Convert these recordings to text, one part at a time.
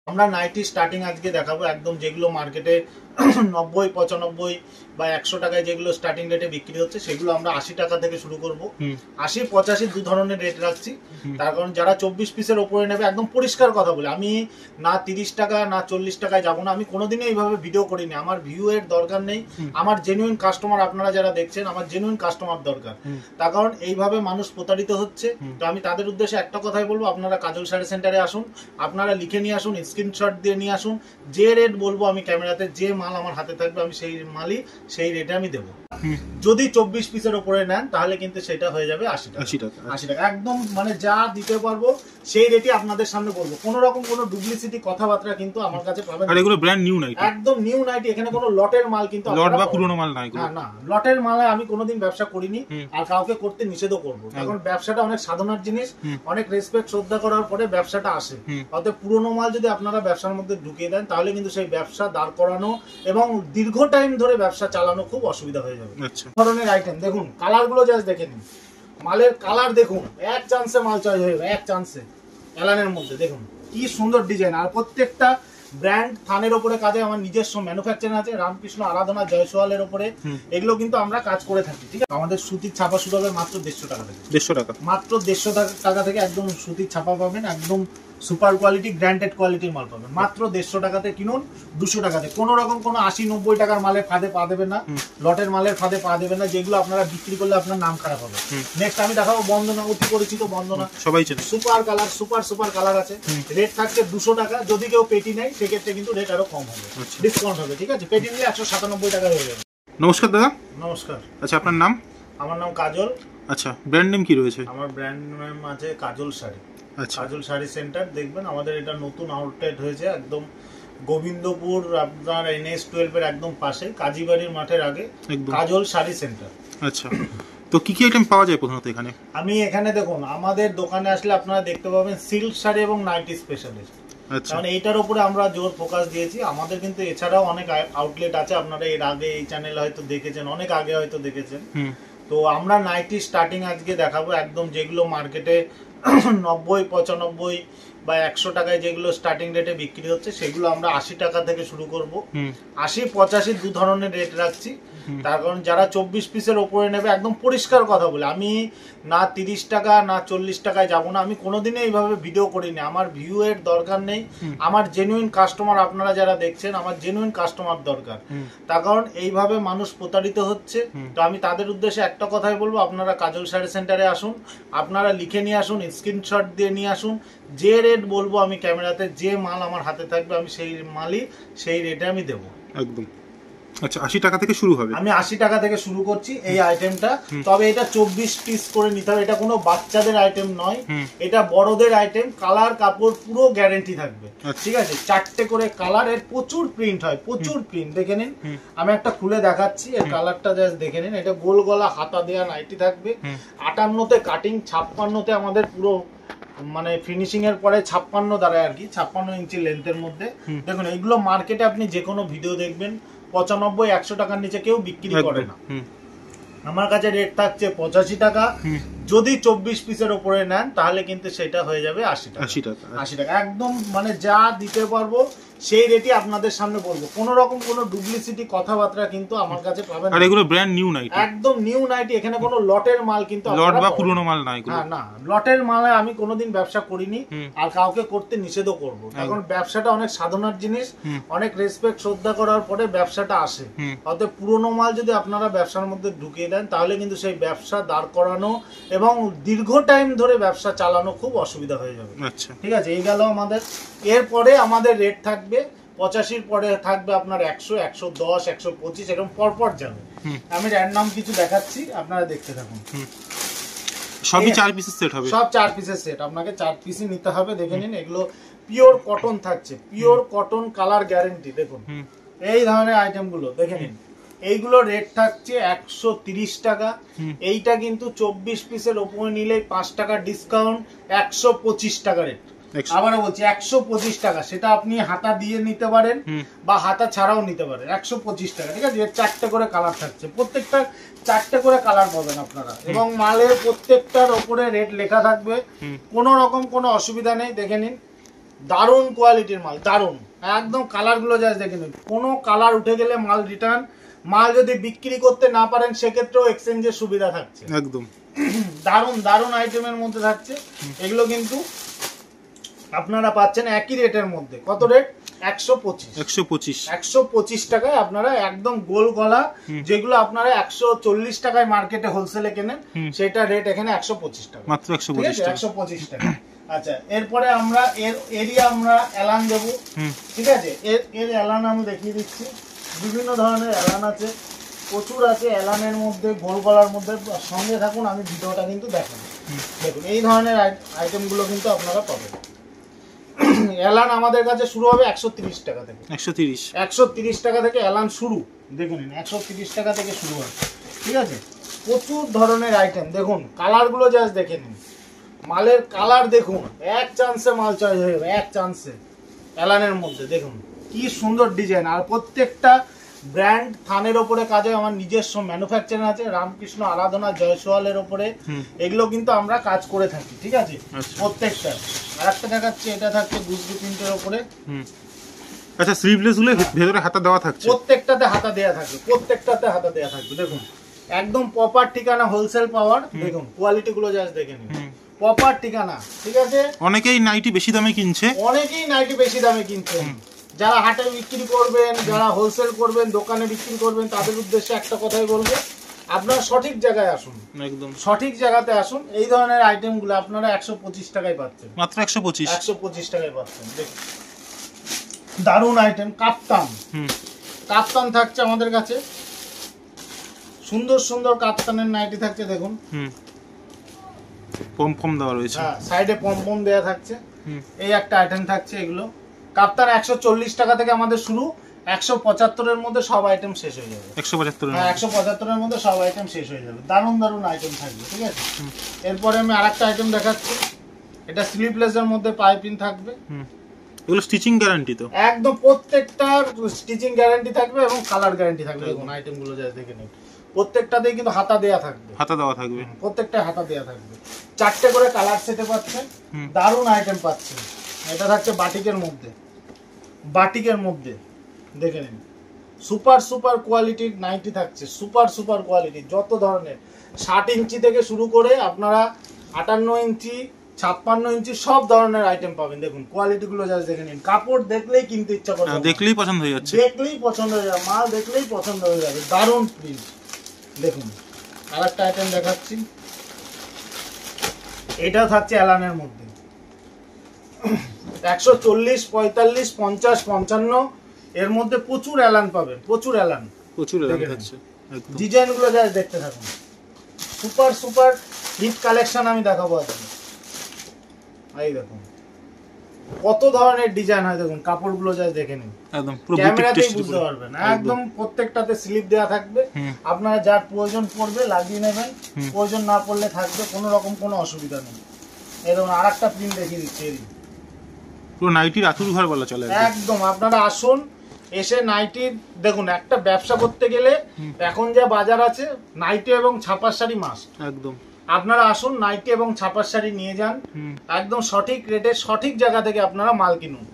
আমরা nightie starting আজকে দেখাবো একদম যেগুলো মার্কেটে 90 95 বা 100 টাকায় যেগুলো স্টার্টিং রেটে বিক্রি হচ্ছে সেগুলো আমরা 80 টাকা থেকে শুরু করব। 80 85 দু ধরনের রেট রাখছি, তার কারণ যারা 24 পিসের ওপরে নেবে একদম পরিষ্কার কথা বলে, আমি না 30 টাকা না 40 টাকায় যাবো না। আমি কোনোদিনই এইভাবে ভিডিও করিনি, আমার ভিউ এর দরকার নেই, আমার জেনুইন কাস্টমার আপনারা যারা দেখছেন আমার জেনুইন কাস্টমার দরকার। তার কারণ এইভাবে মানুষ প্রতারিত হচ্ছে। তো আমি তাদের উদ্দেশ্যে একটা কথাই বলবো, আপনারা কাজল শাড়ি সেন্টারে আসুন, আপনারা লিখে নিয়ে আসুন, স্ক্রিনশট দিয়ে নিয়ে আসুন, যে রেট বলবো আমি ক্যামেরাতে, যে মাল আমার হাতে থাকবে আমি সেই মালই সেই রেটে আমি দেবো। যদি 24 পিসের উপরে নেন তাহলে কিন্তু সেটা হয়ে যাবে 80 টাকা। 80 টাকা একদম মানে যা দিতে পারবো সেই রেটই আপনাদের সামনে বলবো। কোনো রকম কোনো ডুপ্লিসিটি কথাবার্তা কিন্তু আমার কাছে পাবেন না। আর এগুলো ব্র্যান্ড নিউ নাইটি, একদম নিউ নাইটি, এখানে কোনো লটের মাল কিন্তু লট বা পুরনো মাল নাই। না না, লটের মালে আমি কোনোদিন ব্যবসা করিনি আর কাউকে করতে নিষেধও করবো। কারণ ব্যবসাটা অনেক সাধনার জিনিস, অনেক রেসপেক্ট শ্রদ্ধা করার পরে ব্যবসাটা আসে। অতএব পুরনো মাল যদি আপনারা ব্যবসার মধ্যে ঢুকিয়ে দেন তাহলে কিন্তু সেই ব্যবসা দাঁড় করানো এবং দীর্ঘ টাইম ধরে ব্যবসা চালানো খুব অসুবিধা হয়ে যাবে। ধরনের আইটেম দেখুন, কালার গুলো জাস্ট দেখে নিন, মালের কালার দেখুন, এক চান্সে মাল চয়েস হয়ে যাবে, এক চান্সে। এলানের মধ্যে দেখুন কি সুন্দর ডিজাইন, আর প্রত্যেকটা ব্র্যান্ড থানের উপরে কাজে আমার নিজস্ব ম্যানুফ্যাকচারিং আছে, রামকৃষ্ণ আরাধনা জয়সওয়ালের উপরে এগুলো কিন্তু আমরা কাজ করে থাকি। ঠিক আছে, আমাদের সুতির ছাপা শুরু হবে মাত্র 150 টাকা থেকে। 150 টাকা মাত্র 150 টাকা থেকে একদম সুতির ছাপা পাবেন, একদম সুপার কোয়ালিটি গ্র্যান্ডেড কোয়ালিটির মাল পাবেন মাত্র 150 টাকাতে। কিনুন 200 টাকাতে, কোনো রকম কোনো 80-90 টাকার মালের ফাঁদে পা দেবেন না, লটের মালের ফাঁদে পা দেবেন না, যেগুলো আপনারা বিক্রি করলে আপনার নাম খারাপ হবে। নেক্সট আমি দেখাবো বন্দনা, অতি পরিচিত বন্দনা, সবাই চেনে, সুপার কালার, সুপার কালার আছে। রেট থাকছে 200 টাকা, যদি কেউ পেটি নেয় সেক্ষেত্রে কিন্তু রেট আরো কম হবে, ডিসকাউন্ট হবে। ঠিক আছে, পেটি নিলে 197 টাকা হয়ে যাবে। নমস্কার দাদা। নমস্কার। আচ্ছা, আপনার নাম? আমার নাম কাজল। আচ্ছা, ব্র্যান্ড নেম কি রয়েছে? আমার ব্র্যান্ড নেম আছে কাজল শাড়ি। আচ্ছা, কাজল শাড়ি সেন্টার দেখবেন, আমাদের এটা নতুন আউটলেট হয়েছে একদম গোবিন্দপুর, আপনার NS-12 এর একদম পাশে, কাজীবাড়ির মাঠের আগে, কাজল শাড়ি সেন্টার। আচ্ছা, তো কি কি আইটেম পাওয়া যায় প্রথমত এখানে? আমি এখানে দেখুন, আমাদের দোকানে আসলে আপনারা দেখতে পাবেন সিল্ক শাড়ি এবং নাইটি স্পেশালিস্ট। কারণ এইটার উপরে আমরা জোর ফোকাস দিয়েছি। আমাদের কিন্তু এছাড়াও অনেক আউটলেট আছে, আপনারা এর আগে এই চ্যানেলে হয়তো দেখেছেন, অনেক আগে হয়তো দেখেছেন। তো আমরা নাইটি স্টার্টিং আজকে দেখাবো একদম যেগুলো মার্কেটে 90 95 বা 100 টাকায় যেগুলো স্টার্টিং রেটে বিক্রি হচ্ছে সেগুলো আমরা 80 টাকা থেকে শুরু করব। 80 85 দু ধরনের রেট রাখছি, তার কারণ যারা 24 পিসের ওপরে নেবে একদম পরিষ্কার কথা বলে, আমি না 30 টাকা না 40 টাকায় যাবো না। আমি কোনোদিনই এইভাবে ভিডিও করিনি, আমার ভিউ এর দরকার নেই, আমার জেনুইন কাস্টমার আপনারা যারা দেখছেন আমার জেনুইন কাস্টমার দরকার। তার কারণ এইভাবে মানুষ প্রতারিত হচ্ছে। তো আমি তাদের উদ্দেশ্যে একটা কথাই বলবো, আপনারা কাজল শাড়ি সেন্টারে আসুন, আপনারা লিখে নিয়ে আসুন, স্ক্রিনশট দিয়ে নিয়ে আসুন, যে রেট বলবো আমি ক্যামেরাতে, যে মাল আমার হাতে থাকবে আমি সেই মালই সেই রেটে আমি দেবো একদম। আচ্ছা, 80 টাকা থেকে শুরু হবে। আমি 80 টাকা থেকে শুরু করছি এই আইটেমটা। তবে এটা 24 পিস করে নিতে হবে, এটা কোনো বাচ্চাদের আইটেম নয়, এটা বড়দের আইটেম। কালার কাপড় পুরো গ্যারান্টি থাকবে। ঠিক আছে, 4টে করে কালার, এর প্রচুর প্রিন্ট হয়, প্রচুর প্রিন্ট। দেখে নিন, আমি একটা খুলে দেখাচ্ছি, এর কালারটা জাস্ট দেখে নিন। এটা গোল গলা হাতা দেওয়া নাইটি থাকবে, 58তে কাটিং, 56তে আমাদের পুরো মানে ফিনিশিং এর পরে 56 দাঁড়ায় আর কি, 56 ইঞ্চি লেন্থের মধ্যে। দেখুন এইগুলো মার্কেটে আপনি যে কোনো ভিডিও দেখবেন 95-100 টাকার নিচে কেউ বিক্রি করে না, আমার কাছে রেট থাকছে 85 টাকা। যদি 24 পিসের উপরে নেন তাহলে কিন্তু সেটা হয়ে যাবে 80 টাকা একদম মানে যা দিতে পারবো সেই রেটই আপনাদের সামনে বলবো। কোনো রকম কোনো ডুপ্লিসিটি কথাবার্তা কিন্তু আমার কাছে পাবেন না। আর এগুলো ব্র্যান্ড নিউ নাইটি, একদম নিউ নাইটি, এখানে কোনো লটের মাল কিন্তু লট বা পুরনো মাল নাই। না, লটের মালে আমি কোনোদিন ব্যবসা করিনি আর কাউকে করতে নিষেধও করব। কারণ ব্যবসাটা অনেক সাধনার জিনিস, অনেক রেসপেক্ট শ্রদ্ধা করার পরে ব্যবসাটা আসে। অতএব পুরনো মাল যদি আপনারা ব্যবসার মধ্যে ঢুকিয়ে দেন তাহলে কিন্তু সেই ব্যবসা দাঁড় করানো এবং দীর্ঘ টাইম ধরে ব্যবসা চালানো খুব অসুবিধা হয়ে যাবে। ঠিক আছে, এই গেল আমাদের। এরপরে আমাদের রেট থাকবে 85-র পরে থাকবে আপনার 100, 110, 125 এরকম পরপর যাবে। আমি র্যান্ডম কিছু দেখাচ্ছি, আপনারা দেখতে থাকুন। সবই 4 পিসের সেট হবে, সব 4 পিসের সেট, আপনাকে 4 পিসই নিতে হবে। দেখে নিন, এগুলো পিওর কটন থাকছে, পিওর কটন, কালার গ্যারান্টি। দেখুন এই ধরনের আইটেম গুলো দেখে নিন, এইগুলো রেট থাকছে 130 টাকা। এইটা কিন্তু 24 পিসের ওপরে নিলে 5 টাকা ডিসকাউন্ট, 125 টাকা রেট। আবারও বলছি 125 টাকা, সেটা আপনি হাতা দিয়ে নিতে পারেন বা হাতা ছাড়াও নিতে পারেন, 125 টাকা। ঠিক আছে, 4টে করে কালার থাকছে, প্রত্যেকটা 4টে করে কালার পাবেন আপনারা, এবং মালের প্রত্যেকটার ওপরে রেট লেখা থাকবে, কোনো রকম কোনো অসুবিধা নেই। দেখে নিন, দারুণ কোয়ালিটির মাল, দারুণ একদম। কালার গুলো জাস্ট দেখে নিন, কোনো কালার উঠে গেলে মাল রিটার্ন, মাল যদি বিক্রি করতে না পারেন সেক্ষেত্রেও এক্সচেঞ্জের সুবিধা থাকছে। একদম দারুণ দারুণ আইটেমের মধ্যে থাকছে এগুলো, কিন্তু আপনারা পাচ্ছেন একই রেটের মধ্যে। কত রেট? 125 টাকায় আপনারা একদম গোল গলা, যেগুলো আপনারা 140 টাকায় মার্কেটে হোলসেলে কেনেন, সেটা রেট এখানে 125 টাকা, মাত্র 125 টাকা। আচ্ছা, এরপরে আমরা এরিয়া আমরা এলান দেবো, ঠিক আছে? এর এলান আমি দেখিয়ে দিচ্ছি, বিভিন্ন ধরনের এলান আছে, প্রচুর আছে এলানের মধ্যে, গোল গলার মধ্যে। সঙ্গে থাকুন, আমি ভিডিওটা কিন্তু দেখাবো। দেখুন এই ধরনের আইটেমগুলো কিন্তু আপনারা পাবেন। এলান আমাদের কাছে শুরু হবে 130 টাকা থেকে, 130 টাকা থেকে এলান শুরু। দেখে নিন, 130 টাকা থেকে শুরু হয়, ঠিক আছে? প্রচুর ধরনের আইটেম। দেখুন কালারগুলো জাস্ট দেখে নিন, মালের কালার দেখুন, এক চান্সে মাল চয়েস হয়ে যাবে, এক চান্সে। এলানের মধ্যে দেখুন কি সুন্দর ডিজাইন, আর প্রত্যেকটা ব্র্যান্ড থানের ওপরে কাজ হয়। আমার নিজস্ব ম্যানুফ্যাকচারিং আছে, রামকৃষ্ণ আরাধনা, জয়সওয়ালের ওপরে এগুলো কিন্তু আমরা কাজ করে থাকি, ঠিক আছে? প্রত্যেকটা। আর একটা দেখাচ্ছি, এটা থাকছে গুজরি প্রিন্টের ওপরে। আচ্ছা, স্লিভলেস গুলো ভেতরে হাতা দেওয়া থাকছে, প্রত্যেকটাতে হাতা দেওয়া থাকবে, প্রত্যেকটাতে হাতা দেওয়া থাকবে। দেখুন একদম প্রপার ঠিকানা, হোলসেল পাওয়ার। দেখুন কোয়ালিটি গুলো জাস্ট দেখে নিন, প্রপার ঠিকানা, ঠিক আছে? অনেকেই নাইটি বেশি দামে কিনছে, অনেকেই নাইটি বেশি দামে কিনছে। যারা হাটে বিক্রি করবেন, যারা হোলসেল করবেন, দোকানে বিক্রি করবেন, তাদের উদ্দেশ্যে একটা কথাই বলবো, আপনারা সঠিক জায়গায় আসুন, একদম সঠিক জায়গাতে আসুন। এই ধরনের আইটেমগুলো আপনারা 125 টাকায় পাচ্ছেন, মাত্র 125 টাকায় পাচ্ছেন। দেখুন দারুণ আইটেম। কাপ্তান, কাপ্তান থাকছে আমাদের কাছে, সুন্দর সুন্দর কাপ্তানের নাইটি থাকছে। দেখুন পম দেওয়া রয়েছে, হ্যাঁ সাইডে পম দেওয়া থাকছে। এই একটা আইটেম থাকছে। এগুলো কাপ্তান 140 টাকা থেকে আমাদের শুরু, 175 এর মধ্যে সব আইটেম শেষ হয়ে যাবে। 175 এর মধ্যে সব আইটেম শেষ হয়ে যাবে। দারুণ দারুণ আইটেম থাকবে, ঠিক আছে? এরপরে আমি আরেকটা আইটেম দেখাচ্ছি, এটা স্লিভলেস এর মধ্যে পাইপিং থাকবে। এগুলো স্টিচিং গ্যারান্টি তো? একদম প্রত্যেকটার স্টিচিং গ্যারান্টি থাকবে এবং কালার গ্যারান্টি থাকবে। দেখুন আইটেমগুলো যা দেখে নিন, প্রত্যেকটাতেই কিন্তু হাতা দেয়া থাকবে, হাতা দেওয়া থাকবে, প্রত্যেকটা হাতা দেয়া থাকবে। 4টে করে কালার সেটে পাচ্ছেন, দারুণ আইটেম পাচ্ছেন। এটা থাকছে বাটিকের মধ্যে, বাটিকের মধ্যে দেখে নিন, সুপার সুপার কোয়ালিটির নাইটি থাকছে, সুপার সুপার কোয়ালিটি। যত ধরনের 60 ইঞ্চি থেকে শুরু করে আপনারা 58 ইঞ্চি, 56 ইঞ্চি সব ধরনের আইটেম পাবেন। দেখুন কোয়ালিটিগুলো জাস্ট দেখে নিন, কাপড় দেখলেই কিনতে ইচ্ছা করবে, দেখলেই পছন্দ হয়ে যাচ্ছে, দেখলেই পছন্দ হয়ে যাবে, মাল দেখলেই পছন্দ হয়ে যাবে। দারুণ প্রিন্ট। দেখুন আরেকটা আইটেম দেখাচ্ছি, এটা থাকছে এলানের মধ্যে 140, 45, 50, 55 এর মধ্যে প্রচুর এলান পাবেন, প্রচুর এলান, প্রচুর এলান থাকছে। ডিজাইন গুলো যা দেখতে থাকুন, সুপার সুপার হিট কালেকশন আমি দেখাবো আজকে। এই দেখুন কত ধরনের ডিজাইন হয়, দেখুন কাপড়গুলো যা দেখে নিন, একদম পুরো ক্যামেরাতেই বুঝতে পারবেন। একদম প্রত্যেকটাতে স্লিপ দেওয়া থাকবে, আপনারা যার প্রয়োজন পড়বে লাগিয়ে নেবেন, প্রয়োজন না পড়লে থাকবে, কোনো রকম কোনো অসুবিধা নেই। এই দেখুন আরেকটা প্রিন্ট দেখিয়ে দিচ্ছি, পুরো নাইটির আতুর ঘর বলা চলে। একদম আপনারা আসুন, এসে নাইটির দেখুন, একটা ব্যবসা করতে গেলে এখন যা বাজার আছে, নাইটি এবং ছাপার শাড়ি মাস্ট। একদম আপনারা আসুন, নাইটি এবং ছাপার শাড়ি নিয়ে যান, একদম সঠিক রেটে সঠিক জায়গা থেকে আপনারা মাল কিনুন।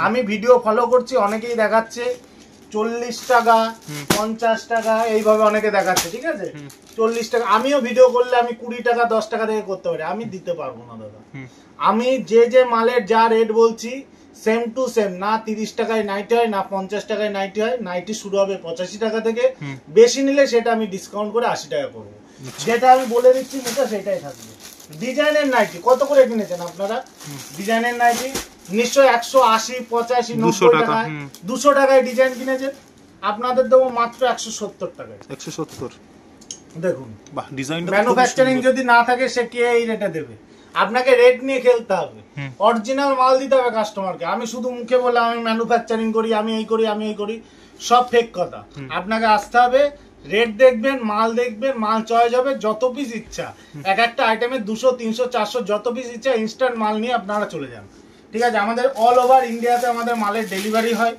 আমি ভিডিও ফলো করছি, অনেকেই দেখাচ্ছে 40 টাকা, 50 টাকা এইভাবে অনেকে দেখাচ্ছে, ঠিক আছে? 40 টাকা। আমিও ভিডিও করলে আমি 20 টাকা 10 টাকা থেকে করতে পারি, আমি দিতে পারবো না দাদা। আমি যে মালের যা রেট বলছি সেম টু সেম, না 30 টাকায় নাইটি হয়, না 50 টাকায় নাইটি হয়। নাইটি শুরু হবে 85 টাকা থেকে, বেশি নিলে সেটা আমি ডিসকাউন্ট করে 80 টাকা করবো। যেটা আমি বলে দিচ্ছি মুখে সেটাই থাকবে। ডিজাইনের নাইটি কত করে কিনেছেন আপনারা? ডিজাইনের নাইটি নিশ্চয়ই 180, 85, 90 টাকায়, 200 টাকায় ডিজাইন কিনেছেন, আপনাদের দেবো মাত্র 170 টাকায়। 170। দেখুন বাহ, ডিজাইন ম্যানুফ্যাকচারিং যদি না থাকে সে কে এই রেটে দেবে? আপনাকে রেট নিয়ে খেলতে হবে, অরিজিনাল মাল দিতে হবে কাস্টমারকে। আমি শুধু মুখে বলে আমি ম্যানুফ্যাকচারিং করি, আমি এই করি, আমি এই করি, সব ফেক কথা। আপনাকে আসতে হবে, রেট দেখবেন, মাল দেখবেন, মাল চয়েস হবে, যত পিস ইচ্ছা, এক একটা আইটেমে 200, 300, 400 যত পিস ইচ্ছা ইনস্ট্যান্ট মাল নিয়ে আপনারা চলে যান, ঠিক আছে? আমাদের অল ওভার ইন্ডিয়াতে আমাদের মালের ডেলিভারি হয়।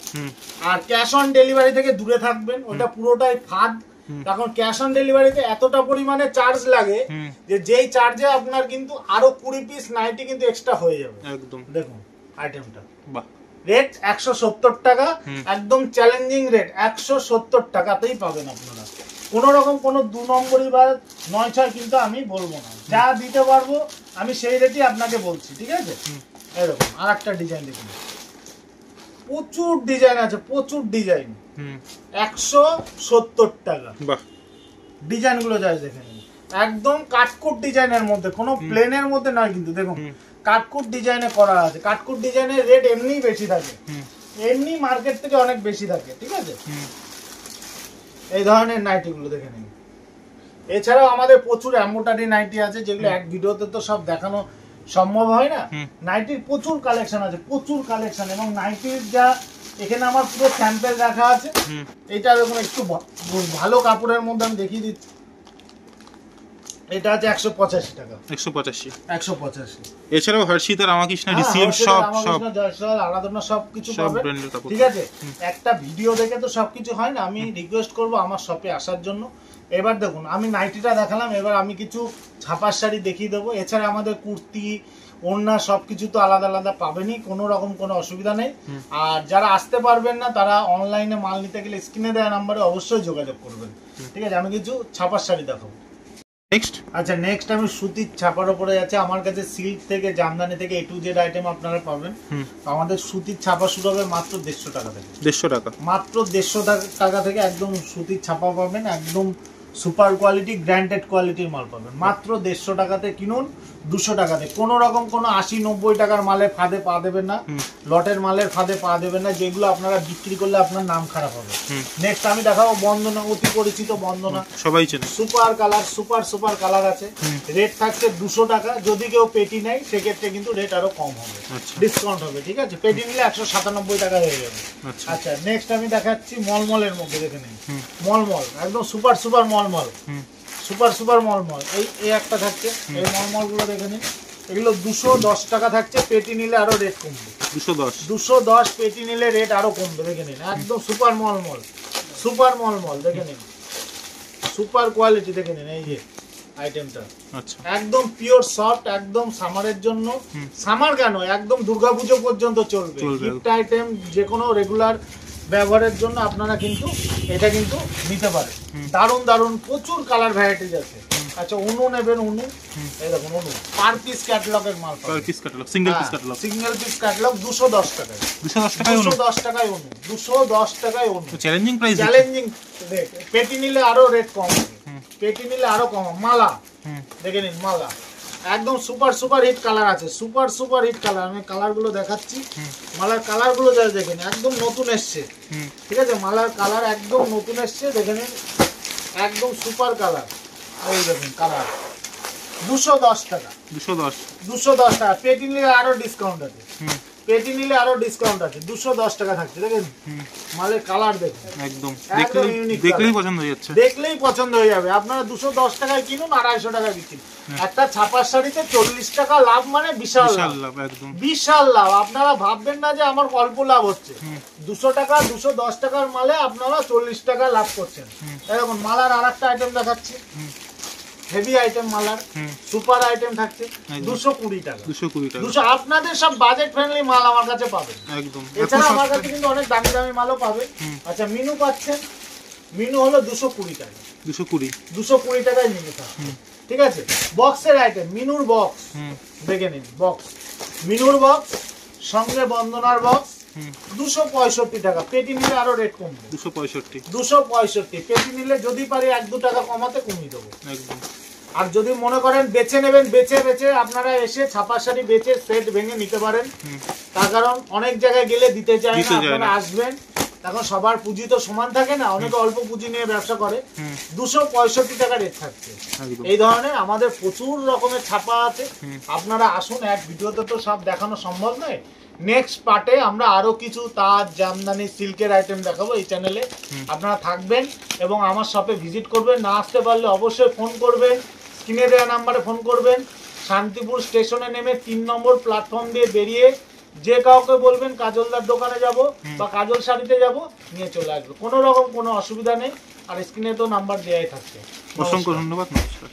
আর ক্যাশ অন ডেলিভারি থেকে দূরে থাকবেন, ওটা পুরোটাই ফাঁদ। এখন ক্যাশ অন ডেলিভারিতে এতটা পরিমাণে চার্জ লাগে যে যেই চার্জে আপনার কিন্তু আরো 20 পিস নাইটি কিন্তু এক্সট্রা হয়ে যাবে। একদম দেখুন আইটেমটা বাহ, রেট 170 টাকা, একদম চ্যালেঞ্জিং রেট, 170 টাকাতেই পাবেন আপনারা। কোন রকম কোনো 2 নম্বরই বা 9-6 কিন্তু আমি বলবো না, যা দিতে পারবো আমি সেই রেটই আপনাকে বলছি, ঠিক আছে? এরকম আর একটা ডিজাইন দেখুন, প্রচুর ডিজাইন আছে, প্রচুর ডিজাইন, 170 টাকা। বাহ, ডিজাইন গুলো যাই দেখে নিন, একদম কাটকুট ডিজাইনের মধ্যে, কোনো প্লেনের মধ্যে নয় কিন্তু, দেখুন কাটকুট ডিজাইনে করা আছে। কাটকুট ডিজাইনের রেট এমনি বেশি থাকে, এমনি মার্কেট থেকে অনেক বেশি থাকে, ঠিক আছে? এই ধরনের নাইটি গুলো দেখে নিন। এছাড়াও আমাদের প্রচুর এমব্রয়ডারি নাইটি আছে, যেগুলো এক ভিডিওতে তো সব দেখানো সম্ভব হয় না। নাইটির প্রচুর কালেকশন আছে, প্রচুর কালেকশন, এবং নাইটির যা এখানে আমার পুরো স্যাম্পল রাখা আছে। এটা দেখুন একটু ভালো কাপড়ের মধ্যে আমি দেখিয়ে দিচ্ছি, এটা আছে 185 টাকা। 185। এছাড়াও হর্ষিত আর রামাকৃষ্ণ রিসিভ সব জয়সওয়াল আরাধনা সবকিছু পাবেন, ঠিক আছে? একটা ভিডিও দেখে তো সবকিছু হয় না, আমি রিকোয়েস্ট করব আমার শপে আসার জন্য। এবার দেখুন আমি নাইটিটা দেখালাম, এবার আমি কিছু ছাপার শাড়ি দেখিয়ে দেবো। এছাড়া আমাদের কুর্তি, ওড়না সবকিছু তো আলাদা আলাদা পাবেনই, কোনো রকম কোনো অসুবিধা নেই। আর যারা আসতে পারবেন না তারা অনলাইনে মাল নিতে গেলে স্ক্রিনে দেওয়া নাম্বারে অবশ্যই যোগাযোগ করবেন, ঠিক আছে? আমি কিছু ছাপার শাড়ি দেখাবো। আচ্ছা, নেক্সট আমি সুতির ছাপার উপরে যাচ্ছি। আমার কাছে সিল্ক থেকে, জামদানি থেকে A to Z আইটেম আপনারা পাবেন। আমাদের সুতির ছাপা শুরু হবে মাত্র 150 টাকা থেকে। 150 টাকা, মাত্র 150 টাকা থেকে একদম সুতির ছাপা পাবেন, একদম সুপার কোয়ালিটি, গ্র্যান্ডেড কোয়ালিটির মাল পাবেন। মাত্র 150 টাকাতে কিনুন, 200 টাকাতে। কোনো রকম কোনো 80-90 টাকার মালের ফাঁদে পা দেবেন না, লটের মালের ফাঁদে পা দেবেন না, যেগুলো আপনারা বিক্রি করলে আপনার নাম খারাপ হবে। নেক্সট আমি দেখাবো বন্দনা, অতি পরিচিত বন্দনা, সবাই চেনে। সুপার কালার, সুপার কালার আছে। রেট থাকছে 200 টাকা। যদি কেউ পেটি নেয় সেক্ষেত্রে কিন্তু রেট আরো কম হবে, ডিসকাউন্ট হবে, ঠিক আছে? পেটি নিলে 197 টাকা হয়ে যাবে। আচ্ছা, নেক্সট আমি দেখাচ্ছি মলমলের মধ্যে, দেখে নিন মলমল, একদম সুপার মলমল, সুপার মলমল। এই একটা থাকছে, এই মলমল গুলো দেখে নিন, এগুলো 210 টাকা থাকছে। পেটি নিলে আরো রেট কমবে, 210 পেটি নিলে রেট আরো কমবে, দেখে নিন। একদম সুপার মলমল দেখে নিন, সুপার কোয়ালিটি দেখে নিন। এই যে আইটেমটা, আচ্ছা, একদম পিওর সফট, একদম সামারের জন্য। সামার কেন, একদম দুর্গাপুজো পর্যন্ত চলবে। গিফট আইটেম, যে কোনো রেগুলার ব্যবহারের জন্য আপনারা কিন্তু এটা কিন্তু নিতে পারেন। দারুণ প্রচুর কালার ভ্যারাইটিজ আছে। আচ্ছা, অনু নেবেন, অনু, এই দেখুন অনু, পার পিস ক্যাটালগের মাল পাবেন। Per piece catalogue, single piece catalogue 210 টাকায়। 210 টাকায় অনু, 210 টাকায় অনু। Challenging price, challenging rate. পেটি নিলে আরো রেট কম হবে, পেটি নিলে আরো কম। মালা দেখে নিন, মালা একদম সুপার হিট কালার আছে, সুপার হিট কালার। আমি কালার গুলো দেখাচ্ছি, মালার কালার গুলো যা দেখে নিন, একদম নতুন এসছে, ঠিক আছে? মালার কালার একদম নতুন এসছে, দেখে নিন, একদম সুপার কালার। এই দেখুন কালার, 210 টাকা। 210 টাকা। পেটি নিলে আরো ডিসকাউন্ট আছে, পেটি নিলে আরো ডিসকাউন্ট আছে। 210 টাকা থাকছে, দেখেন মালের কালার দেখুন, একদম দেখলেই পছন্দ হয়ে যাবে। আপনারা 210 টাকায় কিনুন, 250 টাকা বিক্রি। একটা ছাপার শাড়িতে 40 টাকা লাভ মানে বিশাল লাভ, একদম বিশাল লাভ। আপনারা ভাববেন না যে আমার অল্প লাভ হচ্ছে। 200 টাকা, 210 টাকার মালে আপনারা 40 টাকা লাভ করছেন। দেখুন মালার আর একটা আইটেম দেখাচ্ছি, হেভি আইটেম মালার, সুপার আইটেম থাকছে 220 টাকা। 200 আপনাদের সব বাজেট ফ্রেন্ডলি মাল আমার কাছে পাবেন, একদম। এছাড়া আমার কাছে কিন্তু অনেক দামি মালও পাবেন। আচ্ছা, মিনু পাচ্ছেন, মিনু হলো 220 টাকা। 220 টাকায় মিনু থাকছে, ঠিক আছে? বক্সের আইটেম, মিনুর বক্স দেখে নিন, বক্স, মিনুর বক্স সঙ্গে বন্দনার বক্স, 265 টাকা। পেটি নিলে আরো রেট কমবে, 265। পেটি নিলে যদি পারি 1-2 টাকা কমাতে কমিয়ে দেবো, একদম। আর যদি মনে করেন বেচে নেবেন, বেচে আপনারা এসে ছাপার শাড়ি বেচে সেট ভেঙে নিতে পারেন। তার কারণ অনেক জায়গায় গেলে দিতে চায় না, আপনারা আসবেন। এখন সবার পুঁজি তো সমান থাকে না, অনেকে অল্প পুঁজি নিয়ে ব্যবসা করে। 265 টাকা রেট থাকছে। এই ধরনের আমাদের প্রচুর রকমের ছাপা আছে, আপনারা আসুন। এক ভিডিওতে তো সব দেখানো সম্ভব নয়। নেক্সট পার্টে আমরা আরো কিছু তাঁত, জামদানি, সিল্কের আইটেম দেখাবো এই চ্যানেলে। আপনারা থাকবেন এবং আমার শপে ভিজিট করবেন। না আসতে পারলে অবশ্যই ফোন করবেন, স্ক্রিনে দেওয়া নাম্বারে ফোন করবেন। শান্তিপুর স্টেশনে নেমে 3 নম্বর প্ল্যাটফর্ম দিয়ে বেরিয়ে যে কাউকে বলবেন কাজলদার দোকানে যাব বা কাজল শাড়িতে যাব, নিয়ে চলে আসবে। কোনো রকম কোনো অসুবিধা নেই। আর স্ক্রিনে তো নাম্বার দেওয়াই থাকছে। অসংখ্য ধন্যবাদ, নমস্কার।